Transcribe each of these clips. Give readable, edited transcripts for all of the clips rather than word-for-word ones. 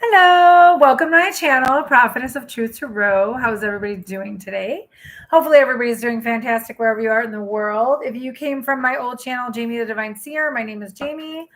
Hello, welcome to my channel, Prophetess of Truth Tarot. How's everybody doing today? Hopefully everybody's doing fantastic wherever you are in the world. If you came from my old channel, Jamiethedivineseer, my name is Jamie.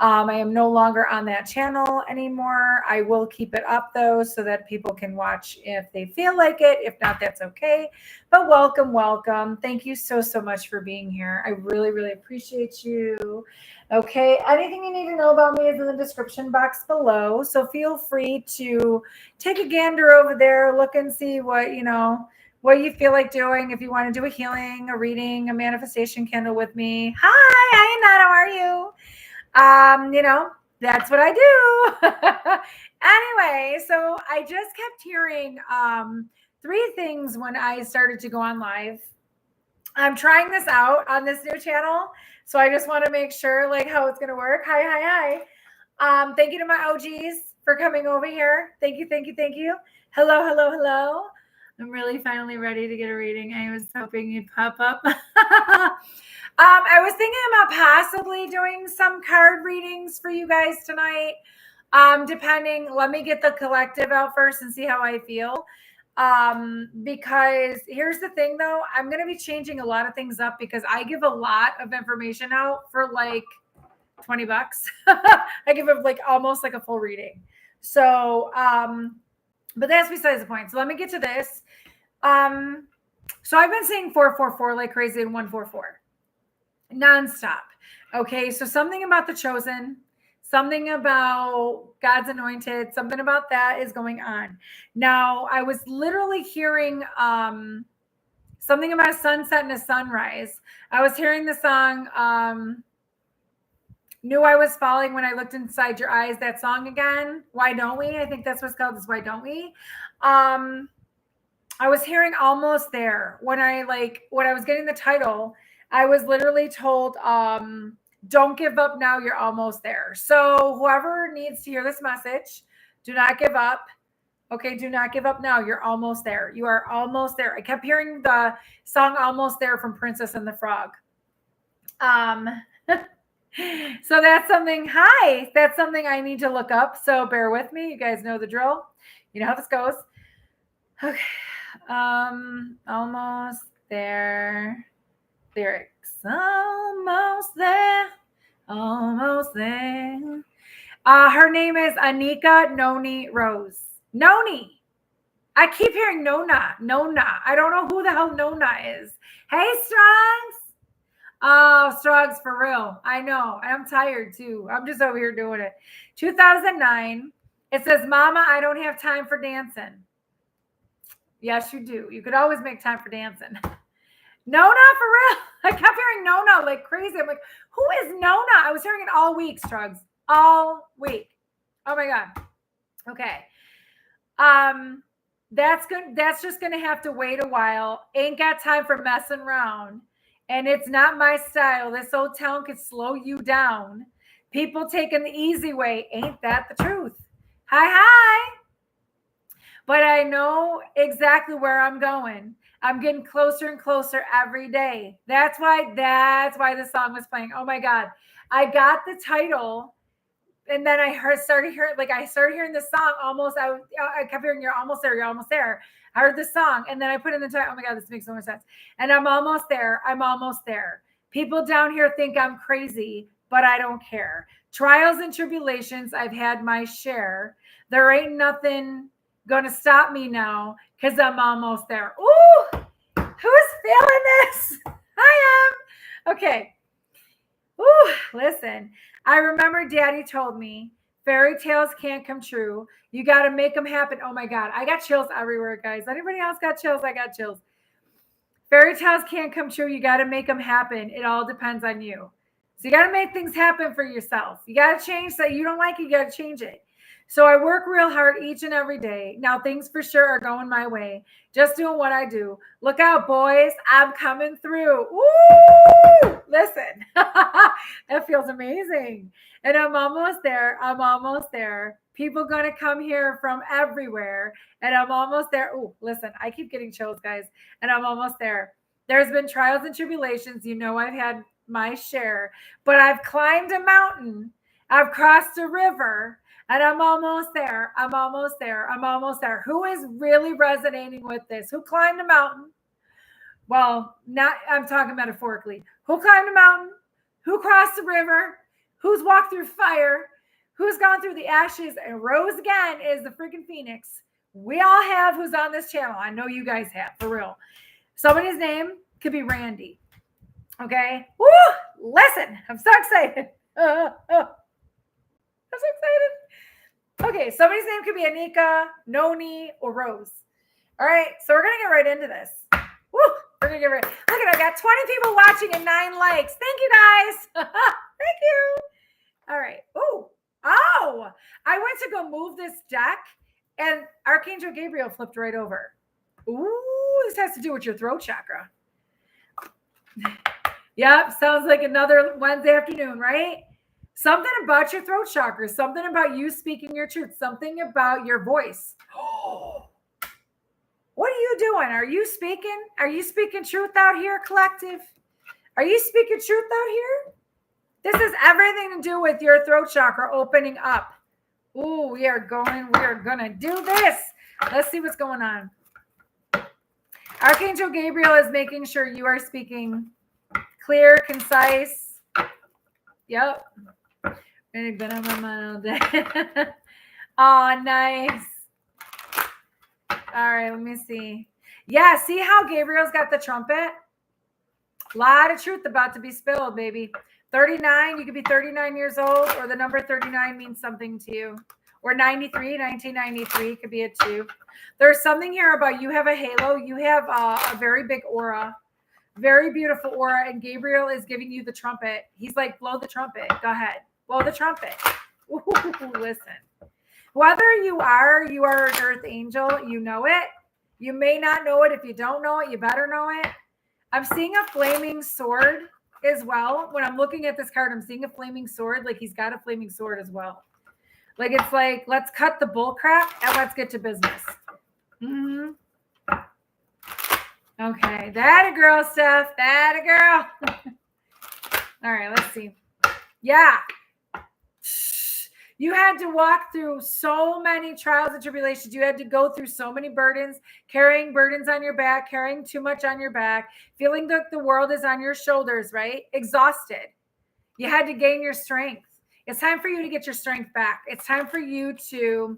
I am no longer on that channel anymore. I will keep it up though, so that people can watch if they feel like it. If not, that's okay. But welcome, welcome. Thank you so much for being here. I really appreciate you. Okay, anything you need to know about me is in the description box below. So feel free to take a gander over there, look and see what what you feel like doing. If you want to do a healing, a reading, a manifestation candle with me. Hi, Annette, how are you? That's what I do. Anyway, so I just kept hearing three things when I started to go on live. I'm trying this out on this new channel, so I just want to make sure like how it's going to work. Hi. Thank you to my OGs for coming over here. Thank you. Hello. I'm really finally ready to get a reading. I was hoping you'd pop up. I was thinking about possibly doing some card readings for you guys tonight. Depending, let me get the collective out first and see how I feel. Because here's the thing though, I'm going to be changing a lot of things up because I give a lot of information out for like $20. I give it like almost like a full reading. So, but that's besides the point. So let me get to this. So I've been saying 444 like crazy and 144 nonstop. Okay. So something about the chosen, something about God's anointed, something about that is going on. Now, I was literally hearing something about a sunset and a sunrise. I was hearing the song, Knew I Was Falling When I Looked Inside Your Eyes, that song again. Why Don't We? I think that's what's called, is Why Don't We? I was hearing Almost There. When I was getting the title, I was literally told, don't give up now, you're almost there. So whoever needs to hear this message, do not give up. Okay, do not give up now. You're almost there. You are almost there. I kept hearing the song Almost There from Princess and the Frog. So that's something, that's something I need to look up. So bear with me. You guys know the drill. You know how this goes. Okay. Almost there. Lyrics. Almost there. Her name is Anika Noni Rose. Noni. I keep hearing Nona. I don't know who the hell Nona is. Hey, Strongs. Oh, Strongs, for real. I know. I'm tired too. I'm just over here doing it. 2009. It says, Mama, I don't have time for dancing. Yes, you do. You could always make time for dancing. Nona, for real. I kept hearing Nona like crazy. I'm like, who is Nona? I was hearing it all week, Strugs. All week. Oh my God. Okay. That's good. That's just going to have to wait a while. Ain't got time for messing around. And it's not my style. This old town could slow you down. People taking the easy way. Ain't that the truth? Hi. But I know exactly where I'm going. I'm getting closer and closer every day. That's why the song was playing. Oh my God. I got the title and then I started hearing the song almost. I kept hearing you're almost there. I heard the song and then I put in the title. Oh my God, this makes so much sense. And I'm almost there. People down here think I'm crazy, but I don't care. Trials and tribulations, I've had my share. There ain't nothing gonna stop me now because I'm almost there. Ooh, who's feeling this? I am. Okay. Ooh, listen. I remember Daddy told me fairy tales can't come true. You got to make them happen. Oh my God. I got chills everywhere, guys. Anybody else got chills? I got chills. Fairy tales can't come true. You got to make them happen. It all depends on you. So you got to make things happen for yourself. You got to change that. You don't like it, you got to change it. So I work real hard each and every day. Now things for sure are going my way. Just doing what I do. Look out, boys. I'm coming through. Woo! Listen, that feels amazing. And I'm almost there. People going to come here from everywhere. And I'm almost there. Oh, listen, I keep getting chills, guys. And I'm almost there. There's been trials and tribulations. You know, I've had my share. But I've climbed a mountain. I've crossed a river and I'm almost there. I'm almost there. I'm almost there. Who is really resonating with this? Who climbed a mountain? Well, not, I'm talking metaphorically. Who climbed a mountain? Who crossed the river? Who's walked through fire? Who's gone through the ashes and rose again is the freaking phoenix. We all have who's on this channel. I know you guys have, for real. Somebody's name could be Randy. Okay? Woo! Listen, I'm so excited. I'm so excited. Okay, somebody's name could be Anika, Noni, or Rose. All right, so we're going to get right into this. Woo! We're going to get right. Look at it. I got 20 people watching and 9 likes. Thank you, guys. Thank you. All right. Oh, I went to go move this deck and Archangel Gabriel flipped right over. Ooh, this has to do with your throat chakra. Yep, sounds like another Wednesday afternoon, right? Something about your throat chakra, something about you speaking your truth, something about your voice. What are you doing? Are you speaking? Are you speaking truth out here, collective? Are you speaking truth out here? This has everything to do with your throat chakra opening up. Ooh, we are going to do this. Let's see what's going on. Archangel Gabriel is making sure you are speaking clear, concise. Yep. I've been on my mind all day. Oh, nice. All right, let me see. Yeah, see how Gabriel's got the trumpet? A lot of truth about to be spilled, baby. 39, you could be 39 years old, or the number 39 means something to you. Or 93, 1993 could be a 2. There's something here about you have a halo. You have a very big aura, very beautiful aura, and Gabriel is giving you the trumpet. He's like, blow the trumpet. Go ahead. Blow the trumpet. Ooh, listen. Whether you are an earth angel, you know it. You may not know it. If you don't know it, you better know it. I'm seeing a flaming sword as well. When I'm looking at this card, I'm seeing a flaming sword. Like he's got a flaming sword as well. Like it's like, let's cut the bull crap and let's get to business. Mm-hmm. Okay, that a girl, Steph. That a girl. All right, let's see. Yeah. You had to walk through so many trials and tribulations. You had to go through so many burdens, carrying burdens on your back, carrying too much on your back, feeling that the world is on your shoulders, right? Exhausted. You had to gain your strength. It's time for you to get your strength back. It's time for you to,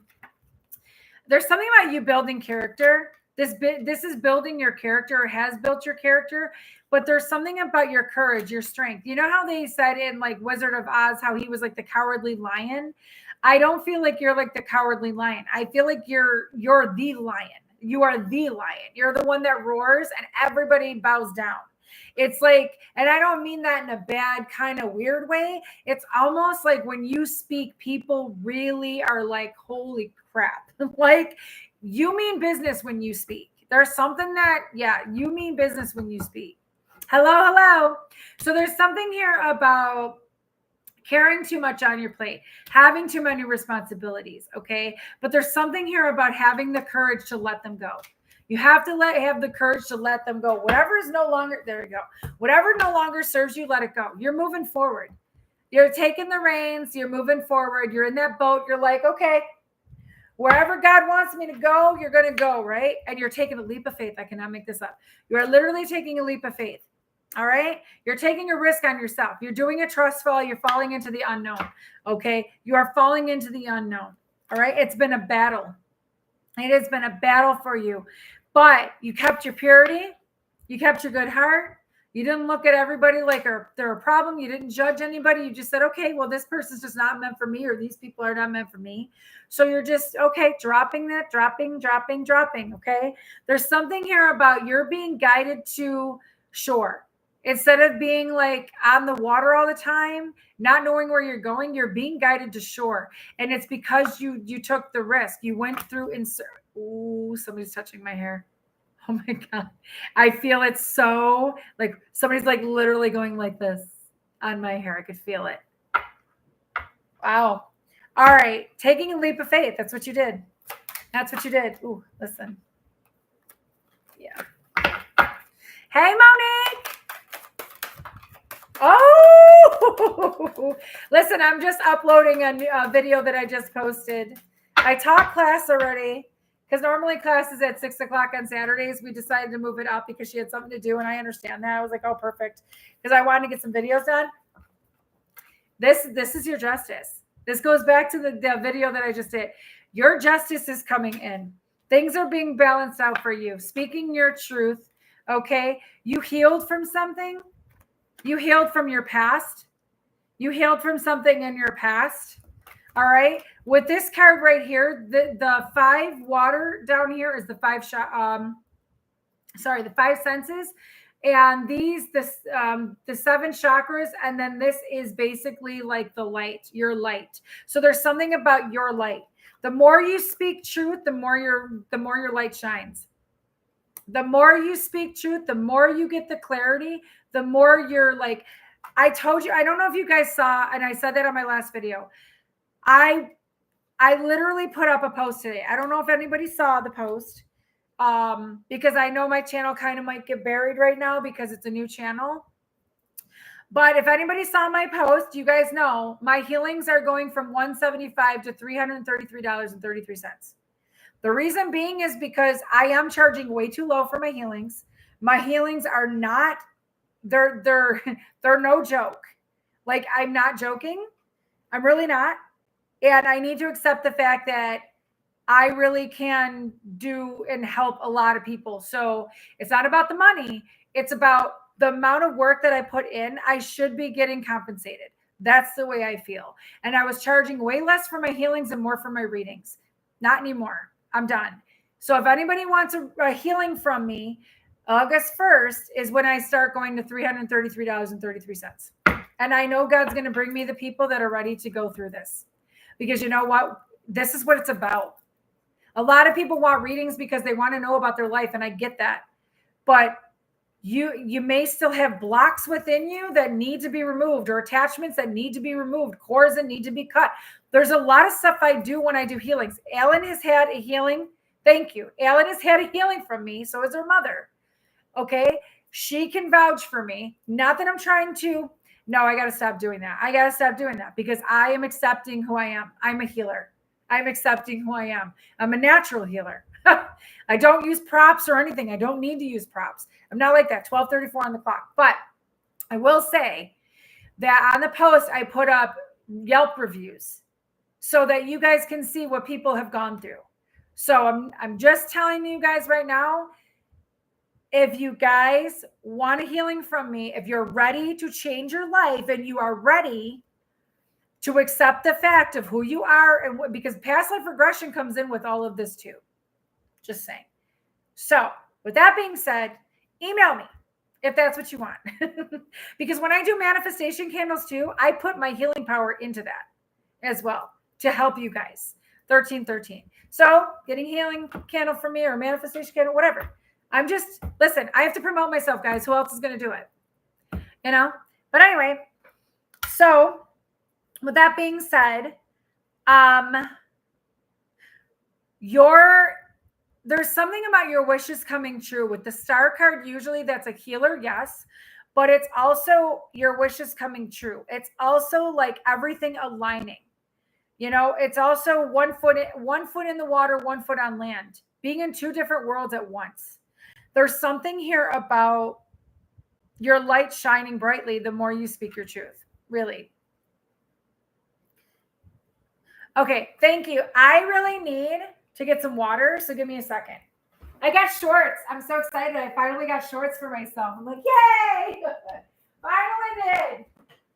there's something about you building character. This is building your character, or has built your character, but there's something about your courage, your strength. You know how they said in like Wizard of Oz, how he was like the cowardly lion? I don't feel like you're like the cowardly lion. I feel like you're the lion. You are the lion. You're the one that roars and everybody bows down. It's like, and I don't mean that in a bad kind of weird way. It's almost like when you speak, people really are like, holy crap. Like, you mean business when you speak. There's something that, yeah, you mean business when you speak. Hello. So there's something here about carrying too much on your plate, having too many responsibilities, okay? But there's something here about having the courage to let them go. You have to have the courage to let them go. Whatever is no longer, there you go. Whatever no longer serves you, let it go. You're moving forward. You're taking the reins. You're moving forward. You're in that boat. You're like, okay, wherever God wants me to go, you're going to go, right? And you're taking a leap of faith. I cannot make this up. You are literally taking a leap of faith. All right. You're taking a risk on yourself. You're doing a trust fall. You're falling into the unknown. Okay. You are falling into the unknown. All right. It's been a battle. It has been a battle for you, but you kept your purity. You kept your good heart. You didn't look at everybody like they're a problem. You didn't judge anybody. You just said, okay, well, this person's just not meant for me, or these people are not meant for me. So you're just, okay, dropping. Okay. There's something here about you're being guided to shore. Instead of being like on the water all the time, not knowing where you're going, you're being guided to shore. And it's because you took the risk. You went through ooh, somebody's touching my hair. Oh my God. I feel it so like somebody's like literally going like this on my hair. I could feel it. Wow. All right. Taking a leap of faith. That's what you did. That's what you did. Ooh, listen. Yeah. Hey, Monique. Oh, Listen, I'm just uploading a video that I just posted. I taught class already because normally class is at 6 o'clock on Saturdays. We decided to move it up because she had something to do, and I understand that. I was like, oh, perfect, because I wanted to get some videos done. This is your justice. This goes back to the video that I just did. Your justice is coming in. Things are being balanced out for you. Speaking your truth, okay? You healed from something. You healed from your past. You healed from something in your past. All right. With this card right here, the 5 water down here is the 5 the 5 senses, and these the 7 chakras, and then this is basically like the light, your light. So there's something about your light. The more you speak truth, the more your light shines. The more you speak truth, the more you get the clarity, the more you're like, I told you, I don't know if you guys saw, and I said that on my last video. I literally put up a post today. I don't know if anybody saw the post, because I know my channel kind of might get buried right now because it's a new channel. But if anybody saw my post, you guys know my healings are going from $175 to $333.33. The reason being is because I am charging way too low for my healings. My healings are not, they're no joke. Like, I'm not joking. I'm really not. And I need to accept the fact that I really can do and help a lot of people. So it's not about the money. It's about the amount of work that I put in. I should be getting compensated. That's the way I feel. And I was charging way less for my healings and more for my readings. Not anymore. I'm done. So if anybody wants a healing from me, August 1st is when I start going to $333.33. And I know God's going to bring me the people that are ready to go through this. Because you know what? This is what it's about. A lot of people want readings because they want to know about their life, and I get that. But you may still have blocks within you that need to be removed, or attachments that need to be removed, cords that need to be cut. There's a lot of stuff I do when I do healings. Alan has had a healing. Thank you. Alan has had a healing from me. So is her mother. Okay. She can vouch for me. Not that I'm trying to. No, I got to stop doing that. I got to stop doing that because I am accepting who I am. I'm a healer. I'm accepting who I am. I'm a natural healer. I don't use props or anything. I don't need to use props. I'm not like that. 12:34 on the clock. But I will say that on the post, I put up Yelp reviews so that you guys can see what people have gone through. So I'm just telling you guys right now, if you guys want a healing from me, if you're ready to change your life and you are ready to accept the fact of who you are, and because past life regression comes in with all of this too. Just saying. So with that being said, email me if that's what you want. Because when I do manifestation candles too, I put my healing power into that as well to help you guys. 1313. So getting healing candle from me or manifestation candle, whatever. Listen, I have to promote myself, guys. Who else is going to do it? You know? But anyway, so with that being said, there's something about your wishes coming true. With the star card, usually that's a healer, yes, but it's also your wishes coming true. It's also like everything aligning. You know, it's also one foot in the water, 1 foot on land, being in 2 different worlds at once. There's something here about your light shining brightly the more you speak your truth, really. Okay, thank you. I really need to get some water, so give me a second. I got shorts. I'm so excited. I finally got shorts for myself. I'm like, yay! Finally did.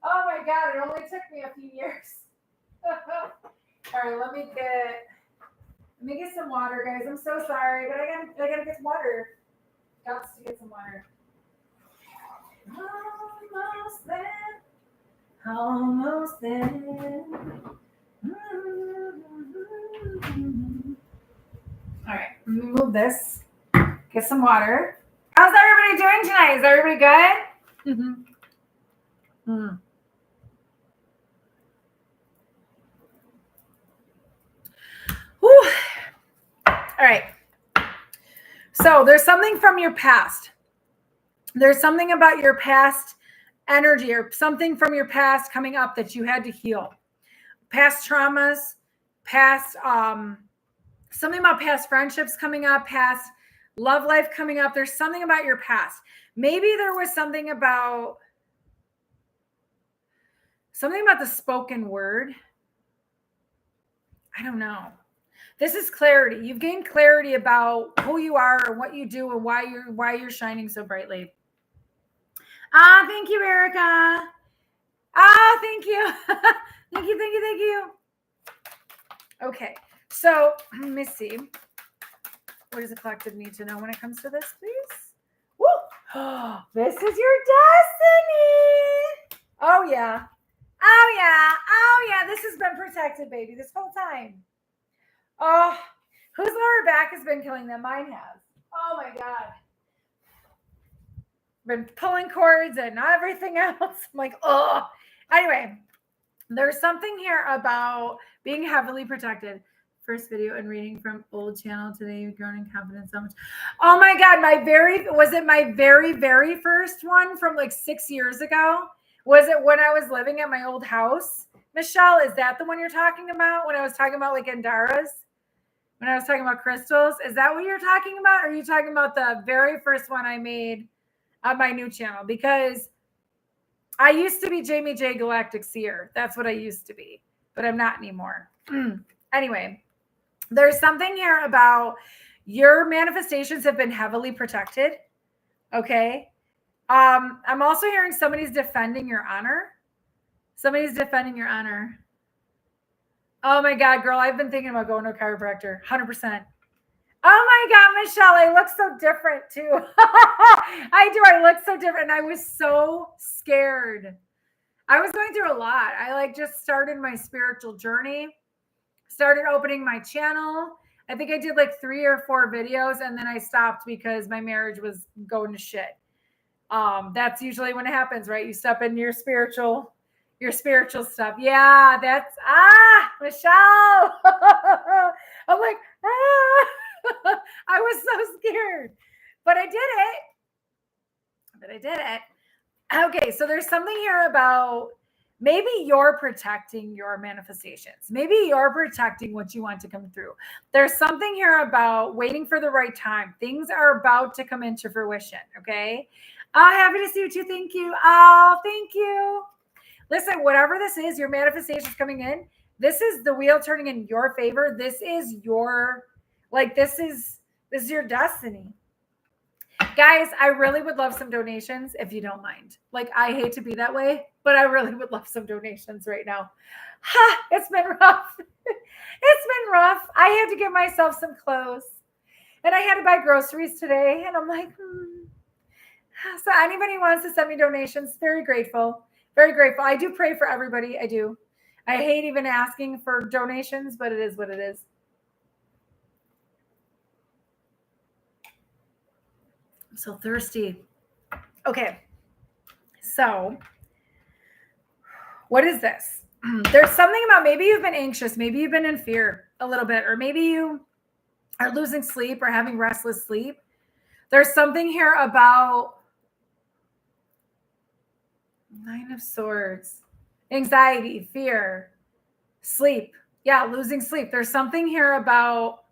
Oh my God, it only took me a few years. All right, let me get some water, guys. I'm so sorry, but I gotta get some water. Got to get some water. Almost there. Almost there. All right, let me move this. Get some water. How's everybody doing tonight? Is everybody good? Mm-hmm. Whew. All right. So there's something from your past. There's something about your past energy or something from your past coming up that you had to heal. Past traumas, past, something about past friendships coming up, past love life coming up. There's something about your past. Maybe there was something about the spoken word. I don't know. This is clarity. You've gained clarity about who you are and what you do and why you're shining so brightly. Thank you, Erica. Thank you. Thank you. Okay. So let me see. What does the collective need to know when it comes to this, please? Woo! Oh, this is your destiny. Oh, yeah. This has been protected, baby, this whole time. Oh, whose lower back has been killing them? Mine has. Oh, my God. Been pulling cords and everything else. I'm like, oh. Anyway, there's something here about being heavily protected. First video and reading from old channel today. You've grown in confidence so much. Oh my God. My very first one from like 6 years ago? Was it when I was living at my old house? Michelle, is that the one you're talking about? When I was talking about like Andaras? When I was talking about crystals? Is that what you're talking about? Or are you talking about the very first one I made on my new channel? Because I used to be Jamie J. Galactic Seer. That's what I used to be. But I'm not anymore. Anyway. There's something here about your manifestations have been heavily protected. Okay. I'm also hearing somebody's defending your honor. Somebody's defending your honor. Oh my God, girl. I've been thinking about going to a chiropractor. 100%. Oh my God, Michelle, I look so different too. I do. I look so different. And I was so scared. I was going through a lot. I just started my spiritual journey. Started opening my channel. I think I did like 3 or 4 videos and then I stopped because my marriage was going to shit. That's usually when it happens, right? You step in your spiritual stuff. Yeah, that's Michelle. I'm like, I was so scared. But I did it. Okay, so there's something here about maybe you're protecting your manifestations. Maybe you're protecting what you want to come through. There's something here about waiting for the right time. Things are about to come into fruition, okay? Happy to see you too. Thank you. Oh, thank you. Listen, whatever this is, your manifestation's coming in. This is the wheel turning in your favor. This is your, this is your destiny. Guys, I really would love some donations if you don't mind. I hate to be that way, but I really would love some donations right now. It's been rough. It's been rough. I had to get myself some clothes and I had to buy groceries today. And I'm like, So anybody who wants to send me donations, very grateful. Very grateful. I do pray for everybody. I do. I hate even asking for donations, but it is what it is. I'm so thirsty. Okay. So what is this? There's something about maybe you've been anxious. Maybe you've been in fear a little bit, or maybe you are losing sleep or having restless sleep. There's something here about Nine of Swords, anxiety, fear, sleep. Yeah, losing sleep. There's something here about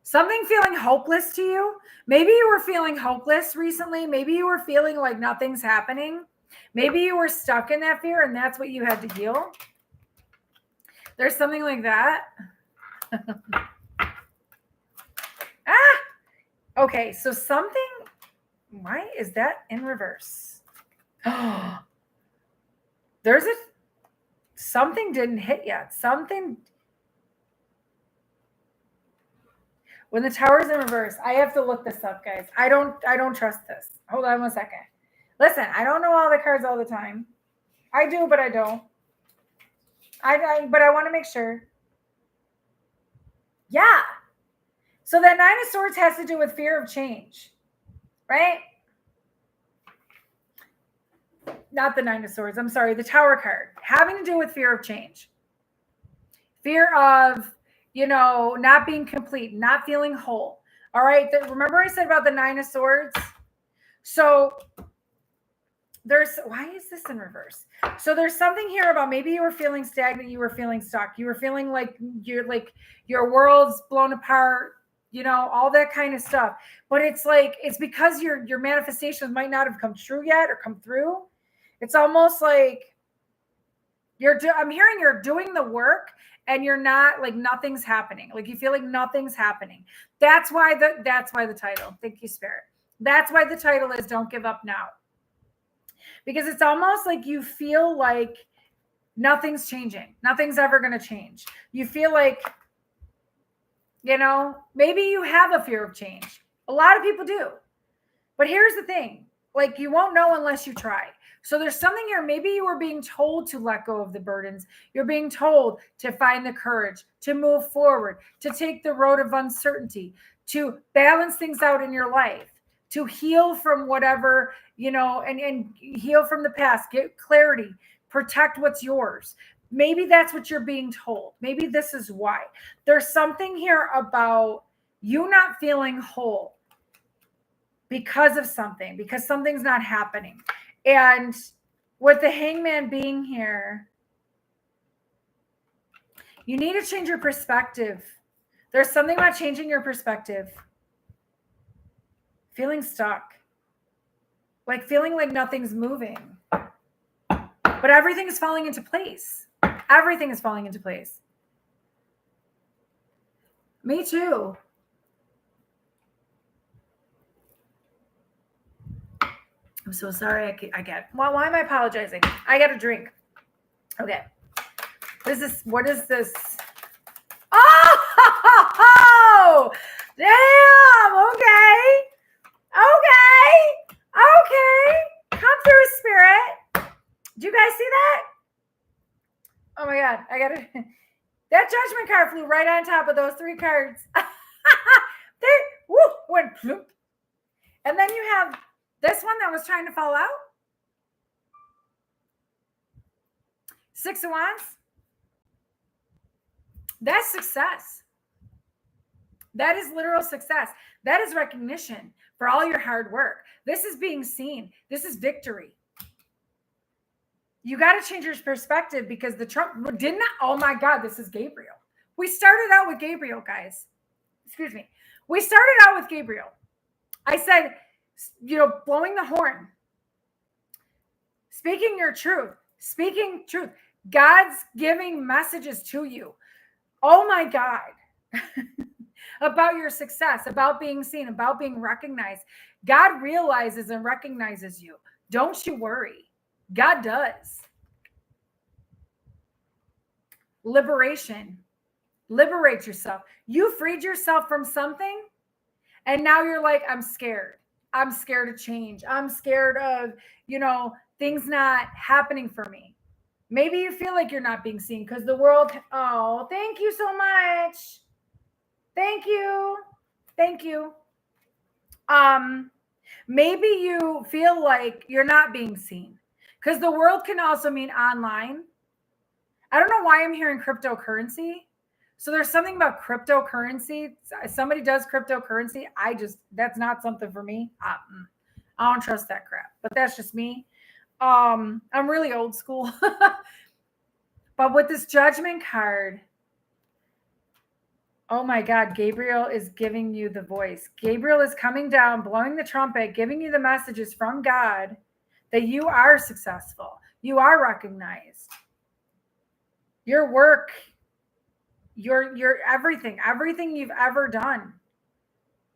something feeling hopeless to you. Maybe you were feeling hopeless recently. Maybe you were feeling like nothing's happening. Maybe you were stuck in that fear and that's what you had to heal. There's something like that. Okay, so something, why is that in reverse? Something didn't hit yet. When the tower's in reverse, I have to look this up, guys. I don't trust this. Hold on 1 second. Listen, I don't know all the cards all the time. I do, but I don't. But I want to make sure. Yeah. So that Nine of Swords has to do with fear of change, right? Not the Nine of Swords. I'm sorry. The Tower card having to do with fear of change. Fear of, not being complete, not feeling whole. All right. Remember I said about the Nine of Swords? So why is this in reverse? So there's something here about maybe you were feeling stagnant, you were feeling stuck, you were feeling like your world's blown apart, all that kind of stuff. But it's because your manifestations might not have come true yet or come through. It's almost like I'm hearing you're doing the work and you're not, like, nothing's happening. Like, you feel like nothing's happening. That's why the title. Thank you, Spirit. That's why the title is Don't Give Up Now. Because it's almost like you feel like nothing's changing. Nothing's ever going to change. You feel like, maybe you have a fear of change. A lot of people do. But here's the thing. Like, you won't know unless you try. So there's something here. Maybe you were being told to let go of the burdens. You're being told to find the courage, to move forward, to take the road of uncertainty, to balance things out in your life, to heal from whatever, and heal from the past, get clarity, protect what's yours. Maybe that's what you're being told. Maybe this is why. There's something here about you not feeling whole because of something, because something's not happening. And with the Hangman being here, you need to change your perspective. There's something about changing your perspective. Feeling stuck. Like feeling like nothing's moving. But everything is falling into place. Everything is falling into place. Me too. I'm so sorry. Why am I apologizing? I got a drink. Okay. What is this? Oh, damn. Okay. Come through, Spirit. Do you guys see that? Oh my God. That judgment card flew right on top of those 3 cards. They went plump. And then you have this one that was trying to fall out. 6 of Wands. That's success. That is literal success. That is recognition for all your hard work. This is being seen. This is victory. You got to change your perspective because the Trump didn't. Oh my God, this is Gabriel. We started out with Gabriel, guys. Excuse me. We started out with Gabriel. I said, blowing the horn, speaking your truth, speaking truth. God's giving messages to you. Oh my God. About your success, about being seen, about being recognized. God realizes and recognizes you. Don't you worry. God does. Liberation. Liberate yourself. You freed yourself from something, and now you're like, I'm scared. I'm scared of change. I'm scared of, things not happening for me. Maybe you feel like you're not being seen because the world, oh, thank you so much. Thank you. Maybe you feel like you're not being seen because the world can also mean online. I don't know why I'm hearing cryptocurrency. So there's something about cryptocurrency. Somebody does cryptocurrency. That's not something for me. I don't trust that crap, but that's just me. I'm really old school. But with this judgment card, oh my God, Gabriel is giving you the voice. Gabriel is coming down, blowing the trumpet, giving you the messages from God that you are successful. You are recognized. Your work, your everything you've ever done,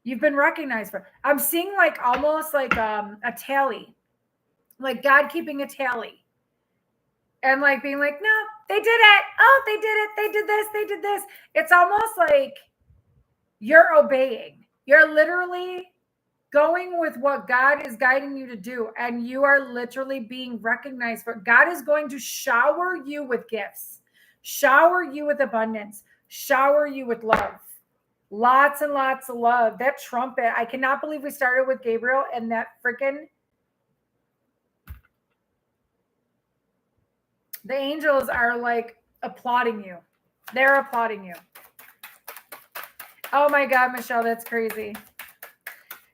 you've been recognized for. I'm seeing almost like a tally, like God keeping a tally and being like, no, they did it. Oh, they did it. They did this. They did this. It's almost like you're obeying. You're literally going with what God is guiding you to do. And you are literally being recognized for. God is going to shower you with gifts, shower you with abundance, shower you with love. Lots and lots of love. That trumpet. I cannot believe we started with Gabriel and that freaking. The angels are applauding you. They're applauding you. Oh my God, Michelle, that's crazy.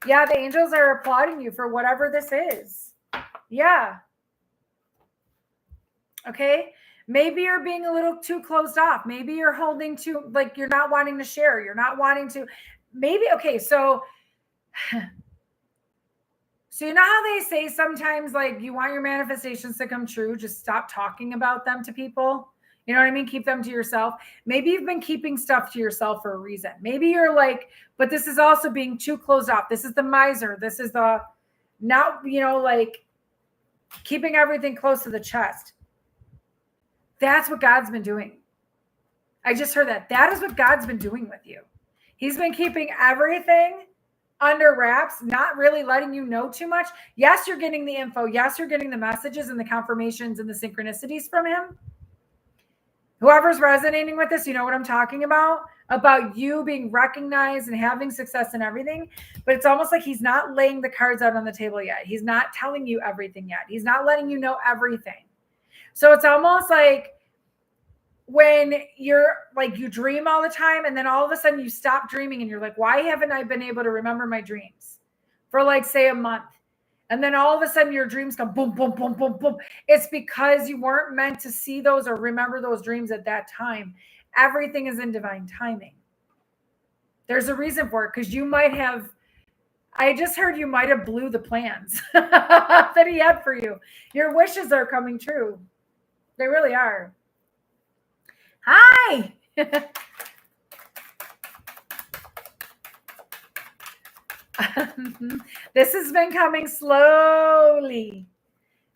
Yeah, the angels are applauding you for whatever this is. Yeah, Okay. Maybe you're being a little too closed off. Maybe you're holding too, like you're not wanting to share. You're not wanting to, maybe, okay. So you know how they say sometimes, like, you want your manifestations to come true, just stop talking about them to people. You know what I mean? Keep them to yourself. Maybe you've been keeping stuff to yourself for a reason. Maybe you're like, but this is also being too closed off. This is the miser. This is the, not, like keeping everything close to the chest. That's what God's been doing. I just heard that. That is what God's been doing with you. He's been keeping everything under wraps, not really letting you know too much. Yes, you're getting the info. Yes, you're getting the messages and the confirmations and the synchronicities from him. Whoever's resonating with this, you know what I'm talking about you being recognized and having success in everything. But it's almost like he's not laying the cards out on the table yet. He's not telling you everything yet. He's not letting you know everything. So it's almost like when you're like, you dream all the time and then all of a sudden you stop dreaming and you're like, why haven't I been able to remember my dreams for, like, say, a month? And then all of a sudden your dreams come boom, boom, boom, boom, boom. It's because you weren't meant to see those or remember those dreams at that time. Everything is in divine timing. There's a reason for it, because you might have, I just heard you might have blew the plans that he had for you. Your wishes are coming true. They really are. Hi. This has been coming slowly.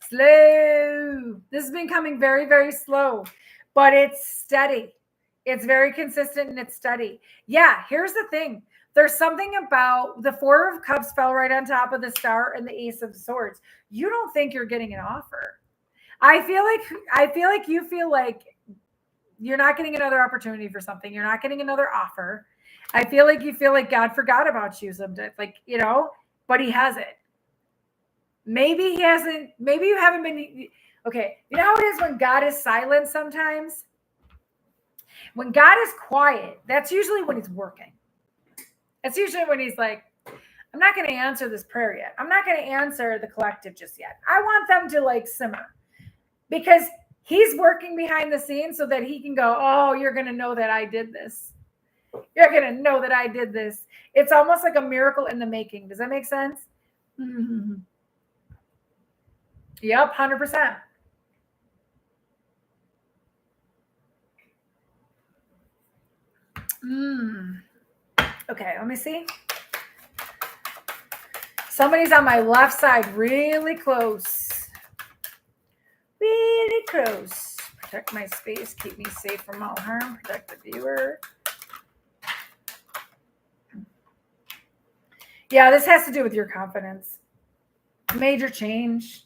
Slow. This has been coming very, very slow, but it's steady. It's very consistent and it's steady. Yeah, here's the thing. There's something about the Four of Cups fell right on top of the Star and the Ace of Swords. You don't think you're getting an offer. I feel like you feel like you're not getting another opportunity for something. You're not getting another offer. I feel like you feel like God forgot about you sometimes, like, but he hasn't. Maybe he hasn't. Maybe you haven't been. Okay. You know how it is when God is silent sometimes? When God is quiet, that's usually when he's working. It's usually when he's like, I'm not going to answer this prayer yet. I'm not going to answer the collective just yet. I want them to, like, simmer, because he's working behind the scenes so that he can go, oh, you're going to know that I did this. You're going to know that I did this. It's almost like a miracle in the making. Does that make sense? Mm-hmm. Yep, 100%. Okay, let me see. Somebody's on my left side, really close. Really close. Protect my space, keep me safe from all harm, protect the viewer. Yeah, this has to do with your confidence. Major change.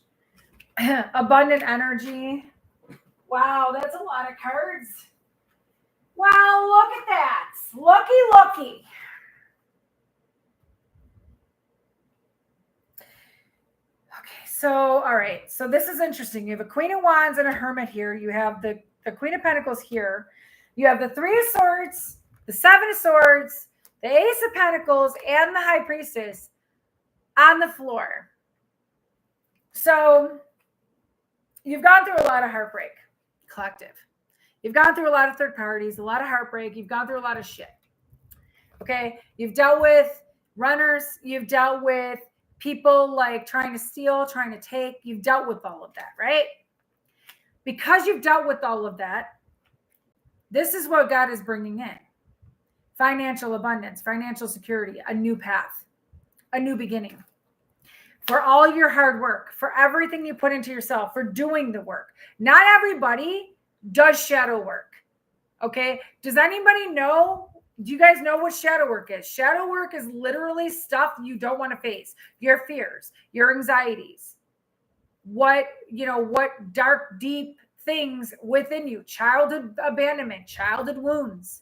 Abundant energy. Wow, that's a lot of cards. Wow, look at that. Looky. Okay, so, all right. So this is interesting. You have a Queen of Wands and a Hermit here. You have the Queen of Pentacles here. You have the Three of Swords, the Seven of Swords, the Ace of Pentacles, and the High Priestess on the floor. So you've gone through a lot of heartbreak, collective. You've gone through a lot of third parties, a lot of heartbreak. You've gone through a lot of shit. Okay. You've dealt with runners. You've dealt with people like trying to steal, trying to take. You've dealt with all of that, right? Because you've dealt with all of that, this is what God is bringing in. Financial abundance, financial security, a new path, a new beginning. For all your hard work, for everything you put into yourself, for doing the work. Not everybody does shadow work. Okay. Does anybody know? Do you guys know what shadow work is? Shadow work is literally stuff you don't want to face. Your fears, your anxieties, what dark, deep things within you, childhood abandonment, childhood wounds,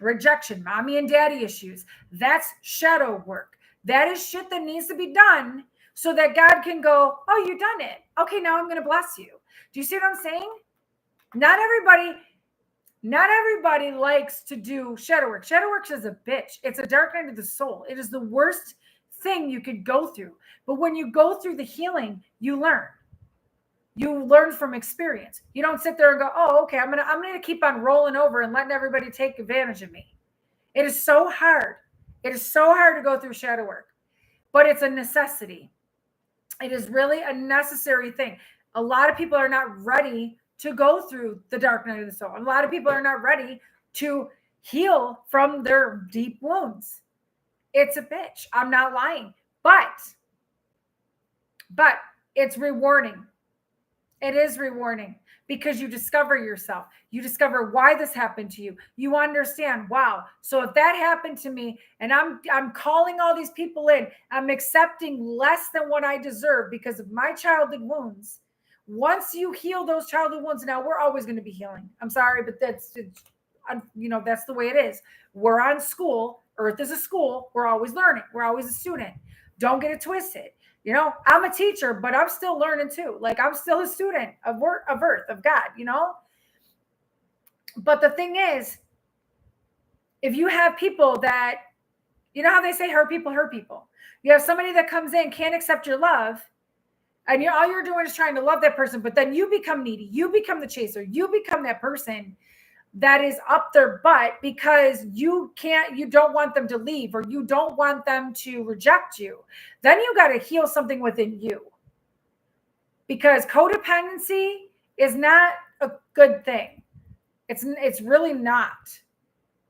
rejection, mommy and daddy issues. That's shadow work. That is shit that needs to be done so that God can go, oh, you've done it. Okay, now I'm going to bless you. Do you see what I'm saying? Not everybody likes to do shadow work. Shadow work is a bitch. It's a dark night of the soul. It is the worst thing you could go through. But when you go through the healing, you learn. You learn from experience. You don't sit there and go, oh, okay, I'm gonna keep on rolling over and letting everybody take advantage of me. It is so hard. It is so hard to go through shadow work, but it's a necessity. It is really a necessary thing. A lot of people are not ready to go through the dark night of the soul. A lot of people are not ready to heal from their deep wounds. It's a bitch. I'm not lying. But it's rewarding. It is rewarding because you discover yourself. You discover why this happened to you. You understand, wow. So if that happened to me and I'm calling all these people in, I'm accepting less than what I deserve because of my childhood wounds. Once you heal those childhood wounds, now we're always going to be healing. I'm sorry, but that's the way it is. We're on school. Earth is a school. We're always learning. We're always a student. Don't get it twisted. I'm a teacher, but I'm still learning too. Like I'm still a student of Earth, of God, But the thing is, if you have people that, how they say hurt people. You have somebody that comes in, can't accept your love, and all you're doing is trying to love that person, but then you become needy. You become the chaser. You become that person that is up their butt because you don't want them to leave or you don't want them to reject you. Then you got to heal something within you, because codependency is not a good thing. It's really not.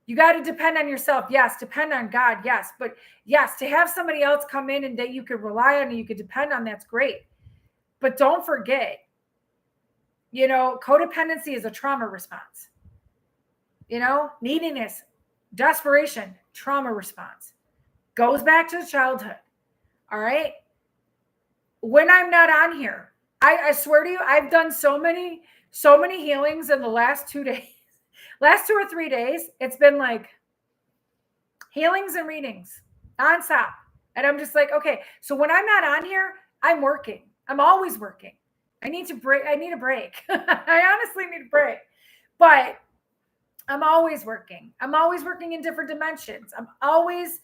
You got to depend on yourself. Yes. Depend on God. Yes. But yes, to have somebody else come in and that you could rely on and you could depend on, that's great. But don't forget, codependency is a trauma response. Neediness, desperation, trauma response. Goes back to childhood. All right. When I'm not on here, I swear to you, I've done so many healings in the last 2 days, last 2 or 3 days. It's been like healings and readings nonstop. And I'm just like, okay, so when I'm not on here, I'm working. I'm always working. I need a break. I honestly need a break. But I'm always working. I'm always working in different dimensions. I'm always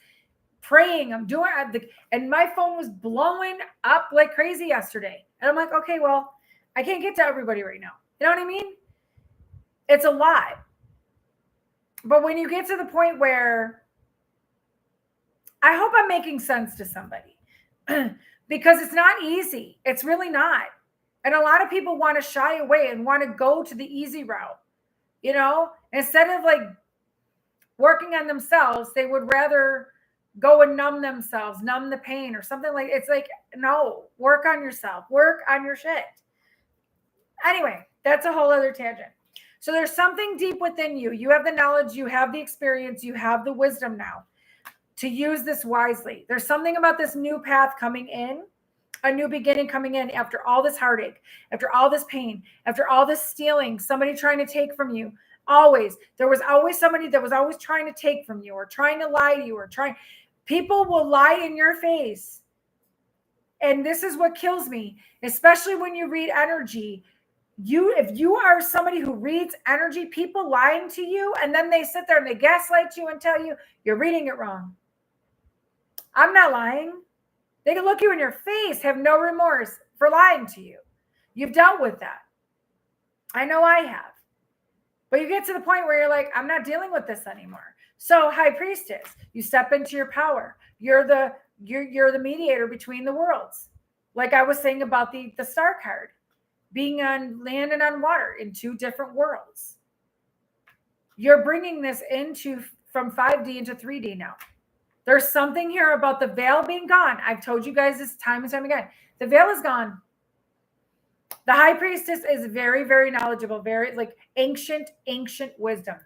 praying. And my phone was blowing up like crazy yesterday. And I'm like, okay, well, I can't get to everybody right now. You know what I mean? It's a lot. But when you get to the point where, I hope I'm making sense to somebody because it's not easy. It's really not. And a lot of people want to shy away and want to go to the easy route. Instead of like working on themselves, they would rather go and numb themselves, numb the pain or something like. It's like, no, work on yourself, work on your shit. Anyway, that's a whole other tangent. So there's something deep within you. You have the knowledge, you have the experience, you have the wisdom now to use this wisely. There's something about this new path coming in, a new beginning coming in after all this heartache, after all this pain, after all this stealing, somebody trying to take from you. There was always somebody that was always trying to take from you or trying to lie to you people will lie in your face. And this is what kills me, especially when you read energy. If you are somebody who reads energy, people lying to you, and then they sit there and they gaslight you and tell you you're reading it wrong. I'm not lying. They can look you in your face, have no remorse for lying to you. You've dealt with that. I know I have. But you get to the point where you're like, I'm not dealing with this anymore. So, High Priestess, you step into your power. You're the mediator between the worlds. Like I was saying about the star card, being on land and on water in 2 different worlds. You're bringing this from 5D into 3D now. There's something here about the veil being gone. I've told you guys this time and time again. The veil is gone. The High Priestess is very, very knowledgeable, very like ancient wisdom.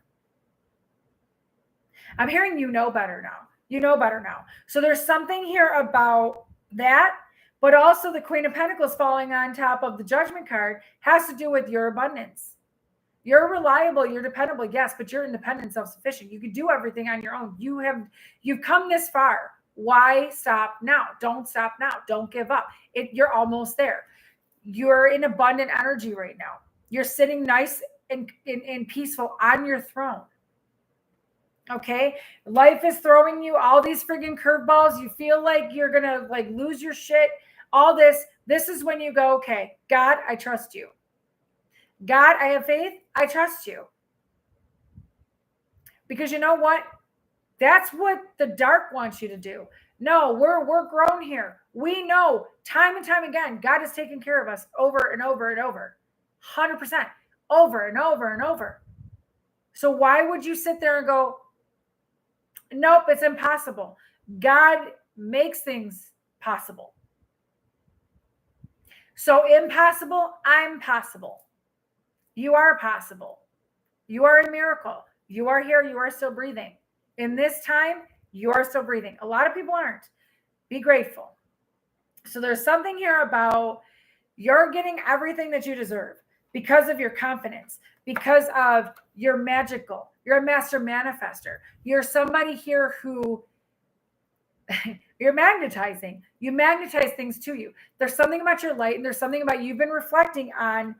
I'm hearing you know better now. So there's something here about that, but also the Queen of Pentacles falling on top of the Judgment card has to do with your abundance. You're reliable, you're dependable, yes, but you're independent, self-sufficient. You can do everything on your own. You've come this far. Why stop now? Don't stop now. Don't give up. You're almost there. You're in abundant energy right now. You're sitting nice and peaceful on your throne. Okay? Life is throwing you all these friggin' curveballs. You feel like you're going to like lose your shit. All this, This is when you go, okay, God, I trust you. God, I have faith. I trust you. Because you know what? That's what the dark wants you to do. No, we're grown here. We know time and time again, God has taken care of us over and over and over. 100%. Over and over and over. So why would you sit there and go, nope, it's impossible? God makes things possible. So impossible, I'm possible. You are possible. You are a miracle. You are here. You are still breathing. In this time, you are still breathing. A lot of people aren't. Be grateful. So there's something here about you're getting everything that you deserve because of your confidence, because of you're magical. You're a master manifester. You're somebody here who you're magnetizing. You magnetize things to you. There's something about your light, and there's something about you've been reflecting on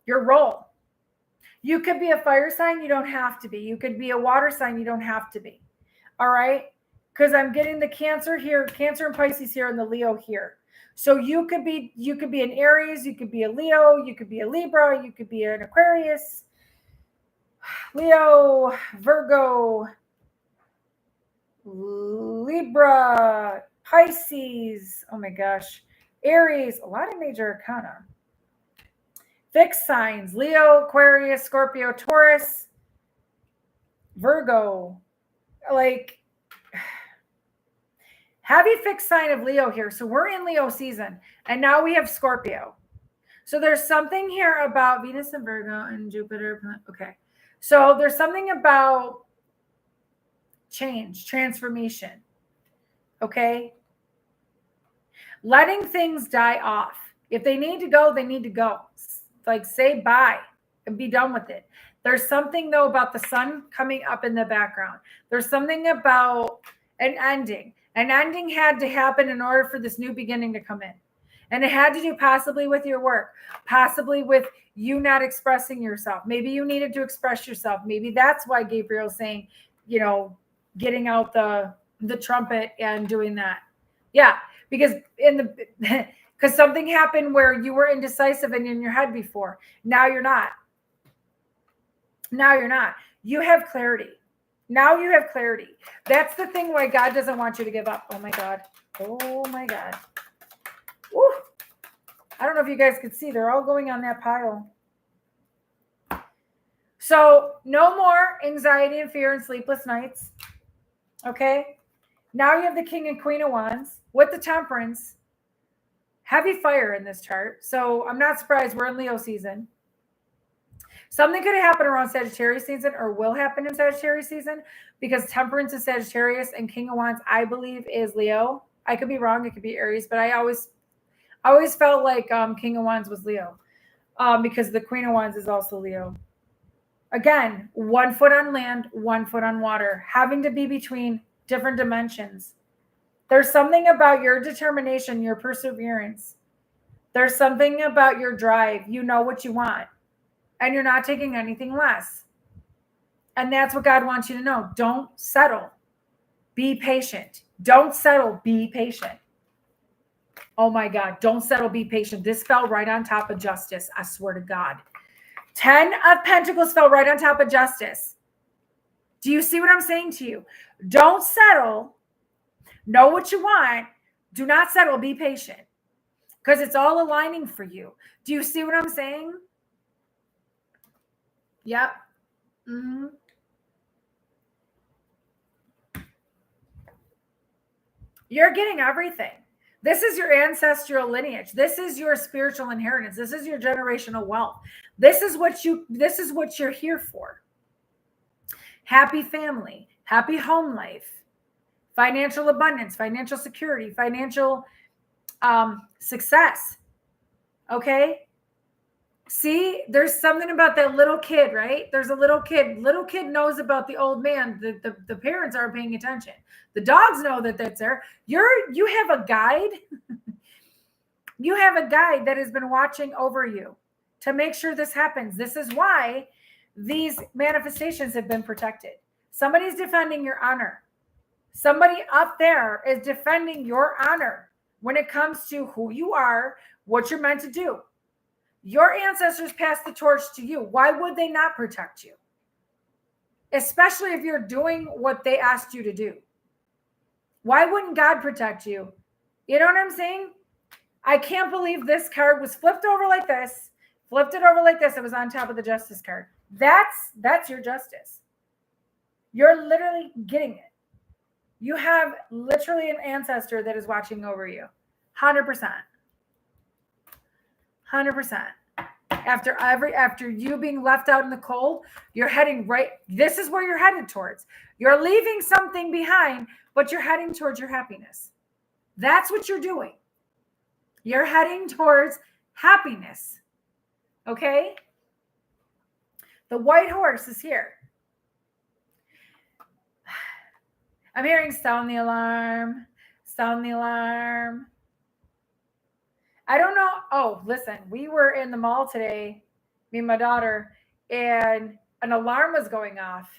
your role. You could be a fire sign. You don't have to be. You could be a water sign. You don't have to be. All right. Because I'm getting the Cancer here, Cancer and Pisces here, and the Leo here. So you could be an Aries. You could be a Leo. You could be a Libra. You could be an Aquarius, Leo, Virgo, Libra, Pisces. Oh my gosh. Aries, a lot of major arcana. Fixed signs, Leo, Aquarius, Scorpio, Taurus, Virgo. Like, heavy fixed sign of Leo here. So we're in Leo season, and now we have Scorpio. So there's something here about Venus and Virgo and Jupiter. Okay. So there's something about change, transformation. Okay. Letting things die off. If they need to go, they need to go. Like, say bye and be done with it. There's something, though, about the sun coming up in the background. There's something about an ending. An ending had to happen in order for this new beginning to come in. And it had to do possibly with your work, possibly with you not expressing yourself. Maybe you needed to express yourself. Maybe that's why Gabriel's saying, getting out the trumpet and doing that. Yeah, because because something happened where you were indecisive and in your head before. Now you're not. Now you're not. You have clarity. Now you have clarity. That's the thing why God doesn't want you to give up. Oh my God. Oh my God. Woo. I don't know if you guys could see. They're all going on that pile. So no more anxiety and fear and sleepless nights. Okay. Now you have the King and Queen of Wands with the Temperance. Heavy fire in this chart. So I'm not surprised we're in Leo season. Something could happen around Sagittarius season or will happen in Sagittarius season because Temperance is Sagittarius and King of Wands, I believe, is Leo. I could be wrong. It could be Aries, but I always felt like King of Wands was Leo because the Queen of Wands is also Leo. Again, 1 foot on land, 1 foot on water, having to be between different dimensions. There's something about your determination, your perseverance. There's something about your drive. You know what you want, and you're not taking anything less. And that's what God wants you to know. Don't settle. Be patient. Don't settle. Be patient. Oh my God. Don't settle. Be patient. This fell right on top of Justice. I swear to God. 10 of Pentacles fell right on top of Justice. Do you see what I'm saying to you? Don't settle. Know what you want. Do not settle. Be patient. Because it's all aligning for you. Do you see what I'm saying? Yep. Mm-hmm. You're getting everything. This is your ancestral lineage. This is your spiritual inheritance. This is your generational wealth. This is what you're here for. Happy family, happy home life, financial abundance, financial security, financial success. Okay? See, there's something about that little kid, right? There's a little kid. Little kid knows about the old man. The parents aren't paying attention. The dogs know that that's there. You have a guide. You have a guide that has been watching over you to make sure this happens. This is why these manifestations have been protected. Somebody's defending your honor. Somebody up there is defending your honor. when it comes to who you are, what you're meant to do. Your ancestors passed the torch to you. Why would they not protect you? Especially if you're doing what they asked you to do. Why wouldn't God protect you? You know what I'm saying? I can't believe this card was flipped over like this, flipped it over like this. It was on top of the justice card. That's your justice. You're literally getting it. You have literally an ancestor that is watching over you. 100%. 100%. After you being left out in the cold, you're heading right. This is where you're headed towards. You're leaving something behind, but you're heading towards your happiness. That's what you're doing. You're heading towards happiness. Okay? The white horse is here. I'm hearing sound the alarm. Sound the alarm. I don't know. Oh, listen, we were in the mall today, me and my daughter, and an alarm was going off.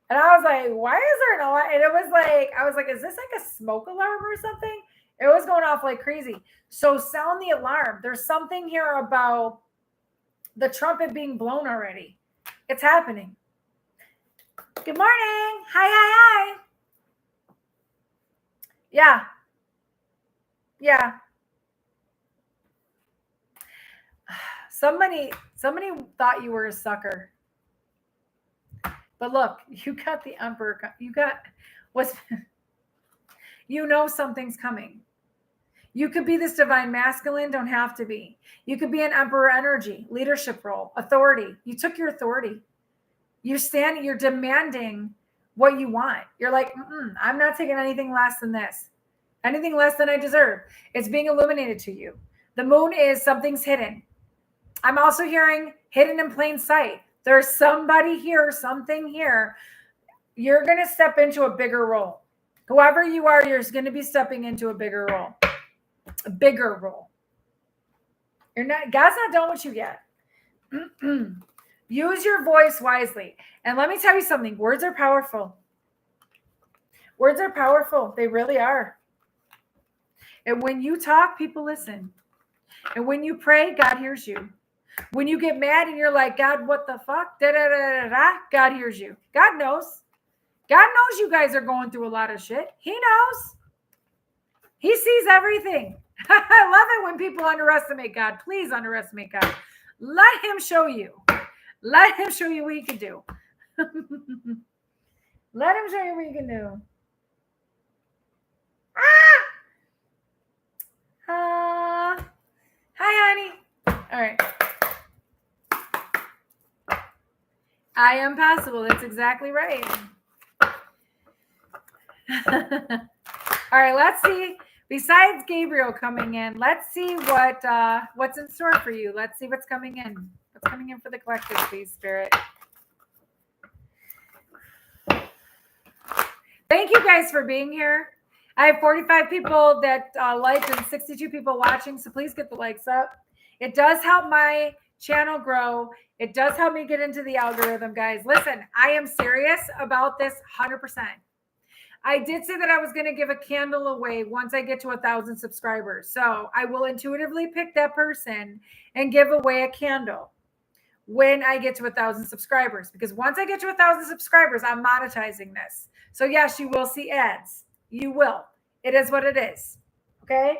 And I was like, why is there an alarm? And it was like, I was like, is this like a smoke alarm or something? It was going off like crazy. So sound the alarm. There's something here about the trumpet being blown already. It's happening. Good morning. Hi. Yeah. Somebody thought you were a sucker. But look, you got the Emperor. You got what's you know something's coming. You could be this divine masculine, don't have to be. You could be an Emperor energy, leadership role, authority. You took your authority. You're demanding what you want. You're like, I'm not taking anything less than this. Anything less than I deserve. It's being illuminated to you. The moon is something's hidden. I'm also hearing hidden in plain sight. There's somebody here, something here. You're going to step into a bigger role. Whoever you are, you're going to be stepping into a bigger role. A bigger role. God's not done with you yet. Use your voice wisely. And let me tell you something. Words are powerful. Words are powerful. They really are. And when you talk, people listen. And when you pray, God hears you. When you get mad and you're like, God, what the fuck? God hears you. God knows. God knows you guys are going through a lot of shit. He knows. He sees everything. I love it when people underestimate God. Please underestimate God. Let him show you. Let him show you what he can do. Let him show you what he can do. Hi, honey. All right. I am possible. That's exactly right. All right, let's see. Besides Gabriel coming in, let's see what's in store for you. Let's see what's coming in. What's coming in for the collective, please, Spirit. Thank you guys for being here. I have 45 people that liked and 62 people watching, so please get the likes up. It does help my channel grow. It does help me get into the algorithm, guys. Listen, I am serious about this 100%. I did say that I was going to give a candle away once I get to 1,000 subscribers. So I will intuitively pick that person and give away a candle when I get to 1,000 subscribers. Because once I get to 1,000 subscribers, I'm monetizing this. So yes, you will see ads. You will. It is what it is. Okay?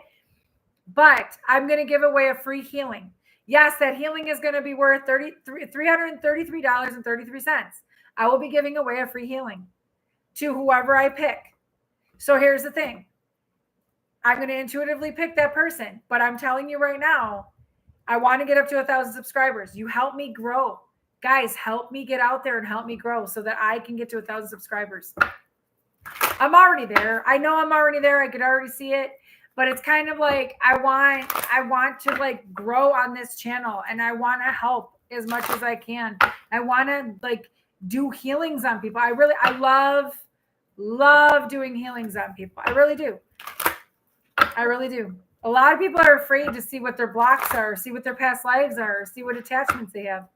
But I'm going to give away a free healing. Yes, that healing is going to be worth $333.33. I will be giving away a free healing to whoever I pick. So here's the thing. I'm going to intuitively pick that person. But I'm telling you right now, I want to get up to 1,000 subscribers. You help me grow. Guys, help me get out there and help me grow so that I can get to 1,000 subscribers. I'm already there. I know I'm already there. I could already see it. But it's kind of like I want to like grow on this channel, and I want to help as much as I can. I want to like do healings on people. I love doing healings on people. I really do. I really do. A lot of people are afraid to see what their blocks are, see what their past lives are, see what attachments they have.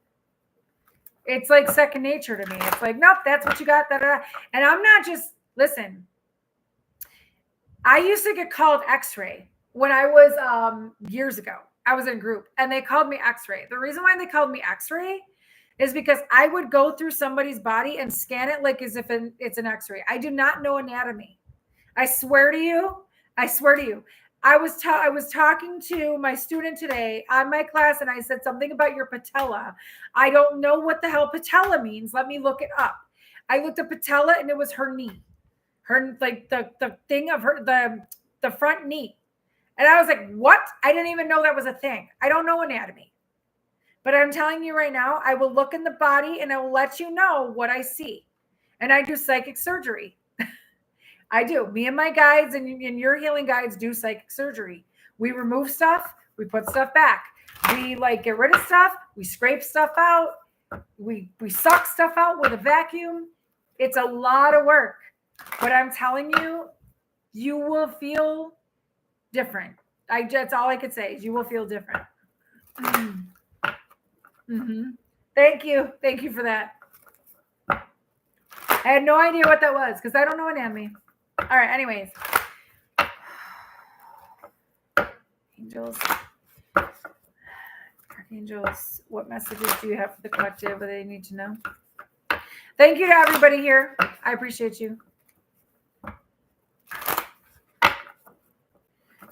It's like second nature to me. It's like, nope, that's what you got. And I'm not just, listen, I used to get called X-ray. when I was years ago, I was in a group and they called me X-ray. The reason why they called me X-ray is because I would go through somebody's body and scan it like as if it's an X-ray. I do not know anatomy. I swear to you. I swear to you. I was talking to my student today on my class and I said something about your patella. I don't know what the hell patella means. Let me look it up. I looked at patella and it was her knee. Her, like the thing of her, the front knee. And I was like, what? I didn't even know that was a thing. I don't know anatomy. But I'm telling you right now, I will look in the body and I will let you know what I see. And I do psychic surgery. I do. Me and my guides and your healing guides do psychic surgery. We remove stuff. We put stuff back. We like get rid of stuff. We scrape stuff out. We suck stuff out with a vacuum. It's a lot of work. But I'm telling you, you will feel different. That's all I could say is you will feel different. Mm-hmm. Thank you. Thank you for that. I had no idea what that was because I don't know anatomy. All right. Anyways. Angels. Archangels. What messages do you have for the collective? What do they need to know? Thank you to everybody here. I appreciate you.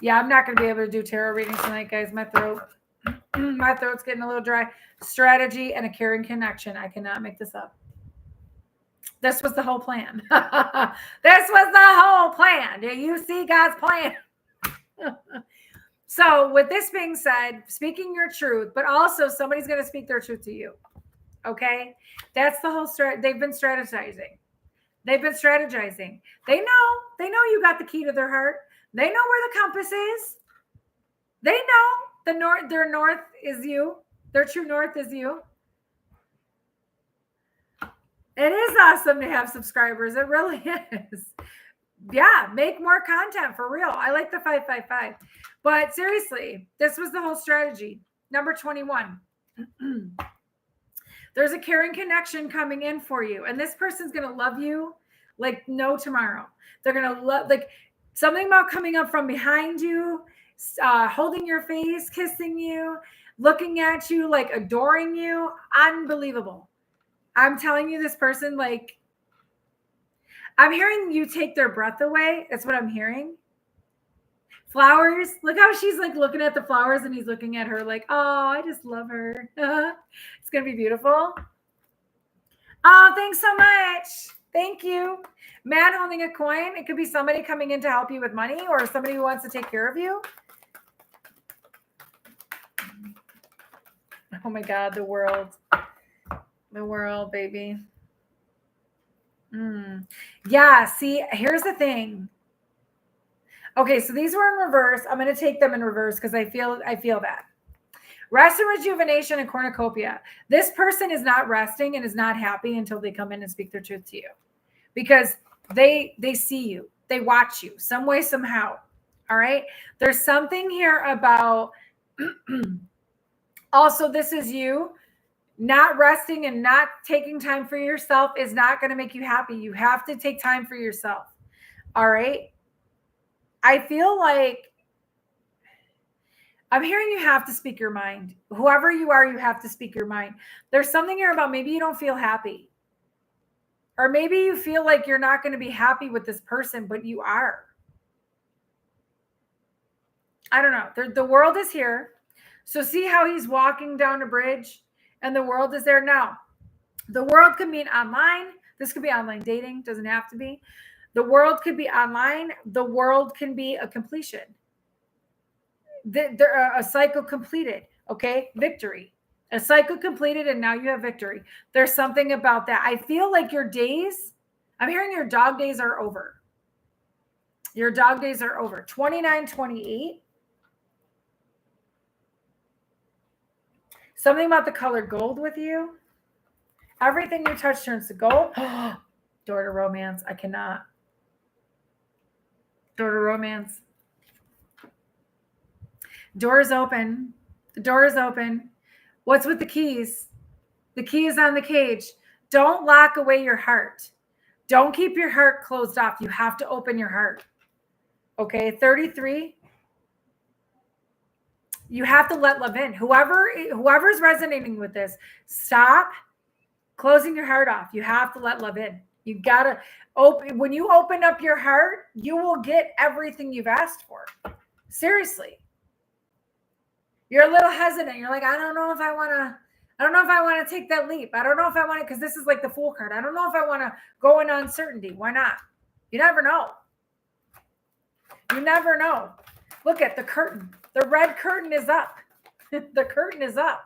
Yeah, I'm not going to be able to do tarot readings tonight, guys. My throat's getting a little dry. Strategy and a caring connection. I cannot make this up. This was the whole plan. This was the whole plan. Do you see God's plan? So with this being said, speaking your truth, but also somebody's going to speak their truth to you. Okay? That's the whole they've been strategizing. They've been strategizing. They know you got the key to their heart. They know where the compass is. They know their north is you. Their true north is you. It is awesome to have subscribers. It really is. Yeah, make more content for real. I like the 555. But seriously, this was the whole strategy. Number 21. There's a caring connection coming in for you. And this person's going to love you like no tomorrow. They're going to love, like something about coming up from behind you, holding your face, kissing you, looking at you, like adoring you. Unbelievable. I'm telling you, this person, like, I'm hearing you take their breath away. That's what I'm hearing. Flowers. Look how she's like looking at the flowers and he's looking at her like, oh, I just love her. It's going to be beautiful. Oh, thanks so much. Thank you. Man holding a coin. It could be somebody coming in to help you with money or somebody who wants to take care of you. Oh my God, the world. The world, baby. Yeah, see, here's the thing. Okay, so these were in reverse. I'm going to take them in reverse because I feel that. Rest and rejuvenation and cornucopia. This person is not resting and is not happy until they come in and speak their truth to you. Because they see you. They watch you some way, somehow. All right? There's something here about also, this is you. Not resting and not taking time for yourself is not going to make you happy. You have to take time for yourself. All right. I feel like I'm hearing you have to speak your mind. Whoever you are, you have to speak your mind. There's something here about maybe you don't feel happy. Or maybe you feel like you're not going to be happy with this person, but you are. I don't know. The world is here. So see how he's walking down a bridge? And the world is there now. The world could mean online. This could be online dating. Doesn't have to be. The world could be online. The world can be a completion. A cycle completed. Okay. Victory. A cycle completed and now you have victory. There's something about that. I feel like your days, I'm hearing your dog days are over. Your dog days are over. 29, 28. Something about the color gold with you. Everything you touch turns to gold. Door to romance. I cannot. Door to romance. Door is open. The door is open. What's with the keys? The key is on the cage. Don't lock away your heart. Don't keep your heart closed off. You have to open your heart. Okay, 33. You have to let love in. Whoever's resonating with this, stop closing your heart off. You have to let love in. You gotta open. When you open up your heart, you will get everything you've asked for. Seriously. You're a little hesitant. You're like, I don't know if I want to take that leap. I don't know if I want to, because this is like the Fool card. I don't know if I want to go in uncertainty. Why not? You never know. You never know. Look at the curtain. The red curtain is up. The curtain is up.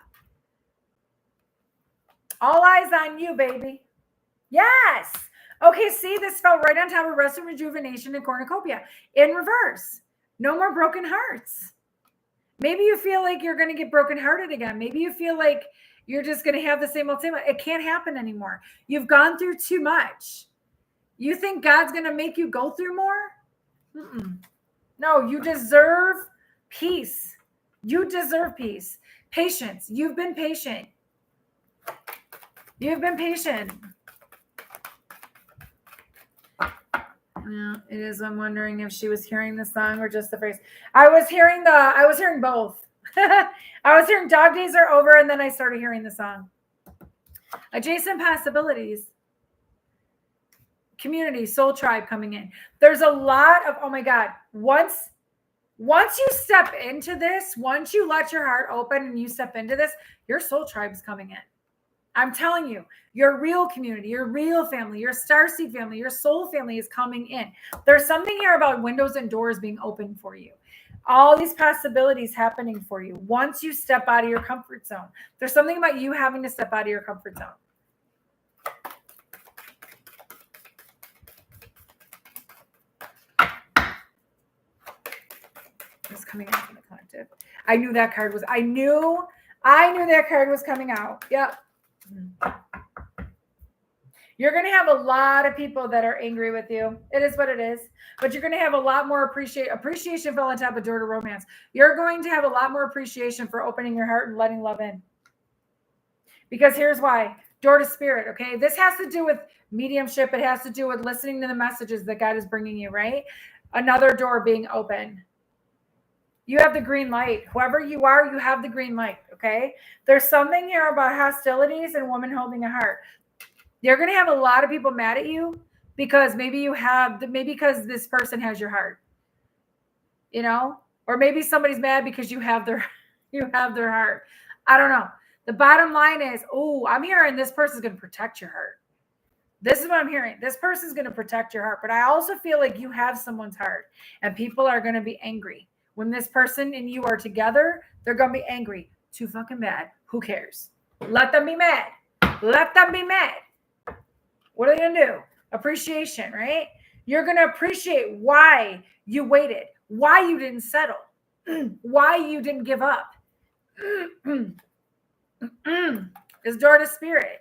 All eyes on you, baby. Yes. Okay, see, this fell right on top of rest and rejuvenation and cornucopia in reverse. No more broken hearts. Maybe you feel like you're going to get brokenhearted again. Maybe you feel like you're just going to have the same old. It can't happen anymore. You've gone through too much. You think God's going to make you go through more? Mm-mm. No, you deserve peace. You deserve peace. Patience. You've been patient. You've been patient. Yeah, it is. I'm wondering if she was hearing the song or just the phrase. I was hearing both. I was hearing Dog Days Are Over, and then I started hearing the song. Adjacent possibilities. Community, soul tribe coming in. There's a lot of, oh my God. Once you step into this, once you let your heart open and you step into this, your soul tribe is coming in. I'm telling you, your real community, your real family, your starseed family, your soul family is coming in. There's something here about windows and doors being open for you. All these possibilities happening for you once you step out of your comfort zone. There's something about you having to step out of your comfort zone. It's coming out from the collective. I knew that card was, I knew that card was coming out. Yep. You're going to have a lot of people that are angry with you. It is what it is. But you're going to have a lot more appreciation fell on top of door to romance. You're going to have a lot more appreciation for opening your heart and letting love in. Because here's why. Door to spirit, okay? This has to do with mediumship. It has to do with listening to the messages that God is bringing you, right? Another door being open. You have the green light. Whoever you are, you have the green light, okay? There's something here about hostilities and woman holding a heart. You're going to have a lot of people mad at you because maybe because this person has your heart, you know, or maybe somebody's mad because you have their heart. I don't know. The bottom line is, I'm hearing this person's going to protect your heart. This is what I'm hearing. This person's going to protect your heart, but I also feel like you have someone's heart and people are going to be angry. When this person and you are together, they're going to be angry. Too fucking bad. Who cares? Let them be mad. Let them be mad. What are they going to do? Appreciation, right? You're going to appreciate why you waited, why you didn't settle, why you didn't give up. It's door to spirit.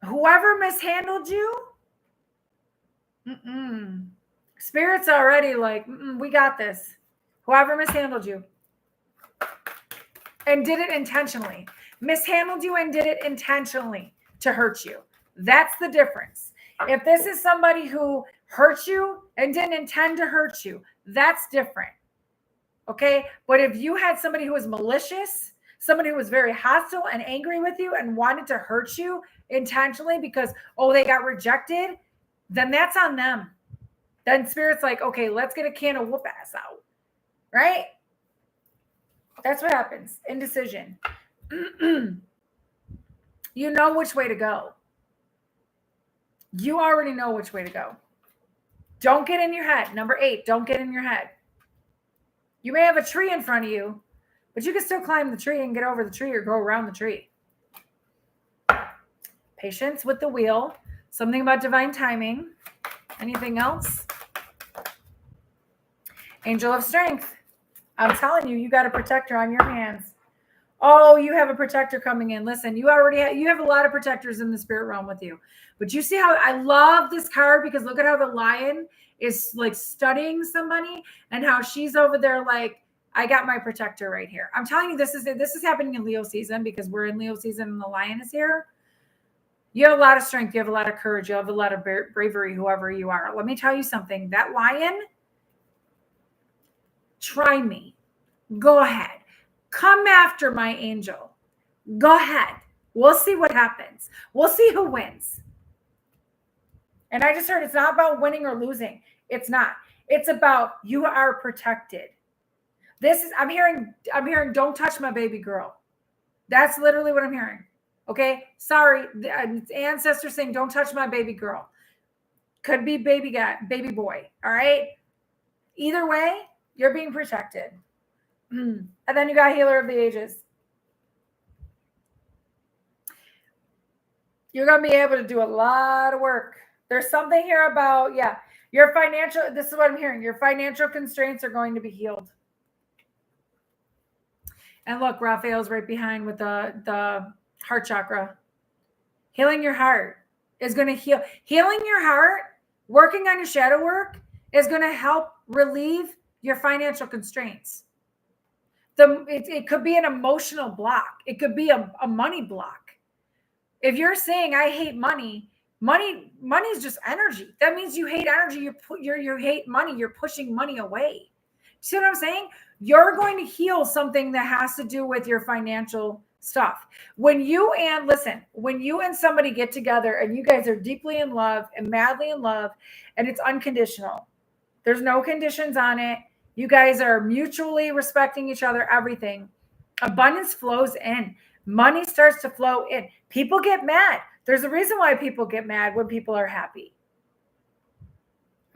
Whoever mishandled you, Spirit's already like, we got this. Whoever mishandled you and did it intentionally, mishandled you and did it intentionally to hurt you. That's the difference. If this is somebody who hurt you and didn't intend to hurt you, that's different. Okay. But if you had somebody who was malicious, somebody who was very hostile and angry with you and wanted to hurt you intentionally because, they got rejected, then that's on them. Then Spirit's like, okay, let's get a can of whoop ass out. Right? That's what happens. Indecision. You know which way to go. You already know which way to go. Don't get in your head. Number 8, don't get in your head. You may have a tree in front of you, but you can still climb the tree and get over the tree or go around the tree. Patience with the wheel. Something about divine timing. Anything else? Angel of strength. I'm telling you, you got a protector on your hands. Oh, you have a protector coming in. Listen, you have a lot of protectors in the spirit realm with you. But you see how I love this card because look at how the lion is like studying somebody and how she's over there like, I got my protector right here. I'm telling you, this is happening in Leo season because we're in Leo season and the lion is here. You have a lot of strength. You have a lot of courage. You have a lot of bravery, whoever you are. Let me tell you something. That lion, Try me. Go ahead. Come after my angel. Go ahead. We'll see what happens. We'll see who wins. And I just heard it's not about winning or losing. It's not. It's about you are protected. I'm hearing, don't touch my baby girl. That's literally what I'm hearing. Okay. Sorry. Ancestors saying, don't touch my baby girl. Could be baby boy. All right. Either way, you're being protected. And then you got healer of the ages. You're going to be able to do a lot of work. There's something here about, your financial, this is what I'm hearing. Your financial constraints are going to be healed. And look, Raphael's right behind with the heart chakra. Healing your heart is going to heal. Healing your heart, working on your shadow work is going to help relieve your financial constraints. It could be an emotional block. It could be a money block. If you're saying, I hate money is just energy. That means you hate energy. You hate money. You're pushing money away. See what I'm saying? You're going to heal something that has to do with your financial stuff. When you and somebody get together and you guys are deeply in love and madly in love, and it's unconditional, there's no conditions on it. You guys are mutually respecting each other, everything. Abundance flows in. Money starts to flow in. People get mad. There's a reason why people get mad when people are happy.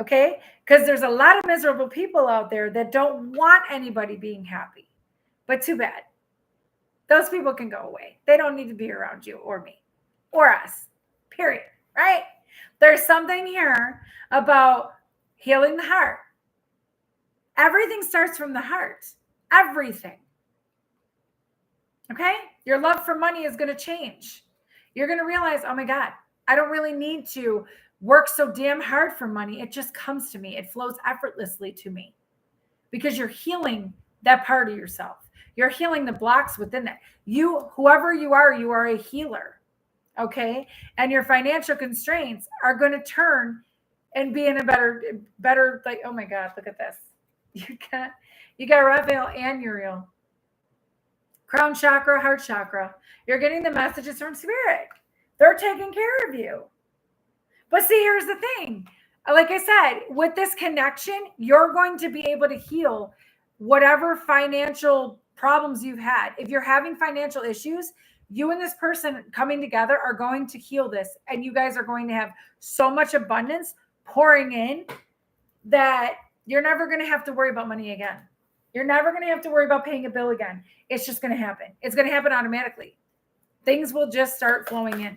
Okay? Because there's a lot of miserable people out there that don't want anybody being happy. But too bad. Those people can go away. They don't need to be around you or me or us. Period. Right? There's something here about healing the heart. Everything starts from the heart. Everything. Okay? Your love for money is going to change. You're going to realize, oh my God, I don't really need to work so damn hard for money. It just comes to me. It flows effortlessly to me because you're healing that part of yourself. You're healing the blocks within that. Whoever you are a healer. Okay? And your financial constraints are going to turn and be in a better, like, oh my God, look at this. You got Raphael and Uriel. Crown chakra, heart chakra. You're getting the messages from spirit. They're taking care of you. But see, here's the thing. Like I said, with this connection, you're going to be able to heal whatever financial problems you've had. If you're having financial issues, you and this person coming together are going to heal this. And you guys are going to have so much abundance pouring in that you're never going to have to worry about money again. You're never going to have to worry about paying a bill again. It's just going to happen. It's going to happen automatically. Things will just start flowing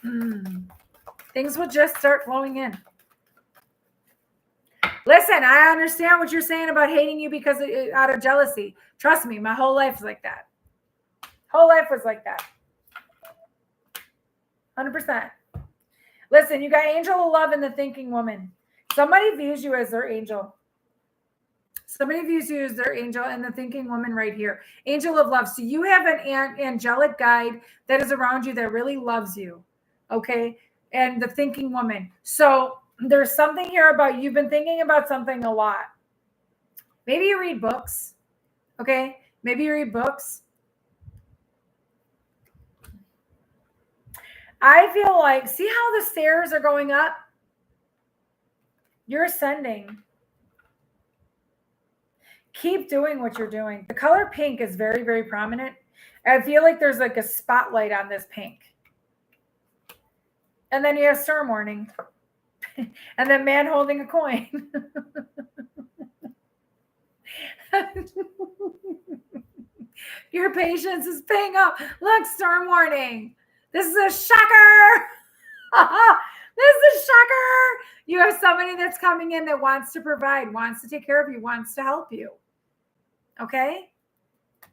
in. Things will just start flowing in. Listen, I understand what you're saying about hating you because out of jealousy. Trust me, my whole life is like that. Whole life was like that. 100%. Listen, you got angel of love and the thinking woman. Somebody views you as their angel. Somebody views you as their angel and the thinking woman right here. Angel of love. So you have an angelic guide that is around you that really loves you. Okay. And the thinking woman. So there's something here about you've been thinking about something a lot. Maybe you read books. Okay. Maybe you read books. I feel like, see how the stairs are going up? You're ascending. Keep doing what you're doing. The color pink is very, very prominent. I feel like there's like a spotlight on this pink. And then you have storm warning. And then man holding a coin. Your patience is paying off. Look, storm warning. This is a shocker. This is a shocker. You have somebody that's coming in that wants to provide, wants to take care of you, wants to help you. Okay?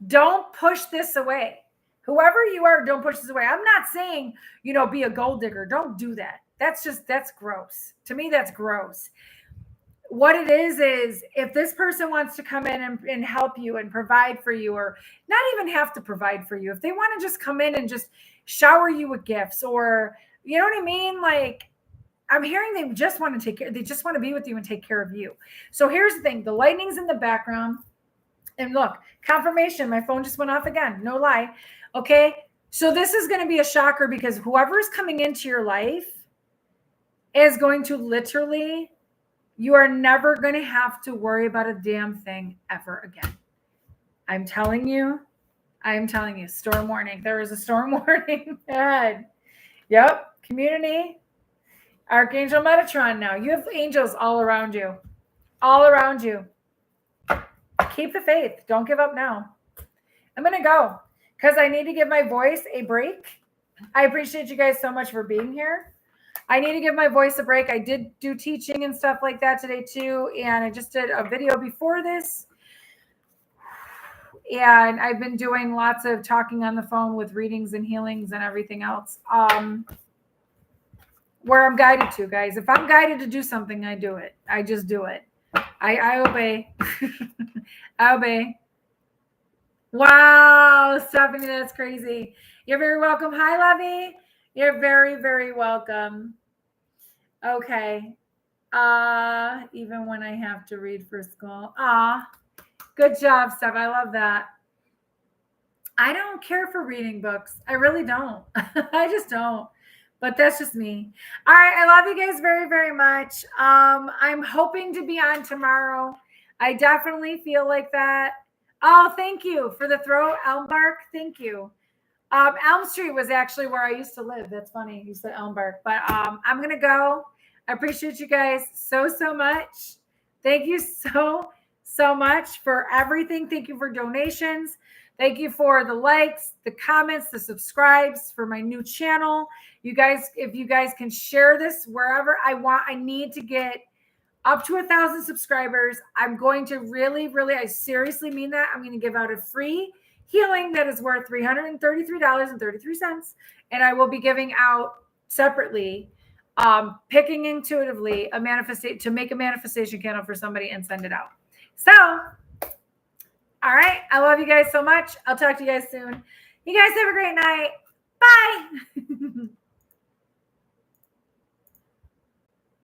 Don't push this away. Whoever you are, don't push this away. I'm not saying, be a gold digger. Don't do that. That's gross. To me, that's gross. What it is if this person wants to come in and help you and provide for you, or not even have to provide for you, if they want to just come in and just shower you with gifts, or, you know what I mean? Like, I'm hearing they just want to take care. They just want to be with you and take care of you. So here's the thing. The lightning's in the background. And look, confirmation. My phone just went off again. No lie. Okay. So this is going to be a shocker because whoever is coming into your life is going to literally, you are never going to have to worry about a damn thing ever again. I'm telling you. Storm warning. There is a storm warning ahead. Yep. Community. Archangel Metatron now. You have angels all around you. All around you. Keep the faith. Don't give up now. I'm going to go because I need to give my voice a break. I appreciate you guys so much for being here. I need to give my voice a break. I did do teaching and stuff like that today too. And I just did a video before this. And I've been doing lots of talking on the phone with readings and healings and everything else. Where I'm guided to, guys. If I'm guided to do something, I do it. I just do it. I obey. I obey. Wow, Stephanie, that's crazy. You're very welcome. Hi, Lovey. You're very, very welcome. Okay. Even when I have to read for school. Good job, Steph. I love that. I don't care for reading books. I really don't. I just don't. But that's just me. All right. I love you guys very, very much. I'm hoping to be on tomorrow. I definitely feel like that. Oh, thank you for the throw, Elm Bark. Thank you. Elm Street was actually where I used to live. That's funny. You said Elm Bark. But I'm going to go. I appreciate you guys so, so much. Thank you so much for everything. Thank you for donations. Thank you for the likes, the comments, the subscribes for my new channel. You guys, if you guys can share this wherever I need to get up to 1,000 subscribers. I'm going to really, I seriously mean that. I'm going to give out a free healing that is worth $333.33. And I will be giving out separately, picking intuitively to make a manifestation candle for somebody and send it out. So, all right. I love you guys so much. I'll talk to you guys soon. You guys have a great night. Bye.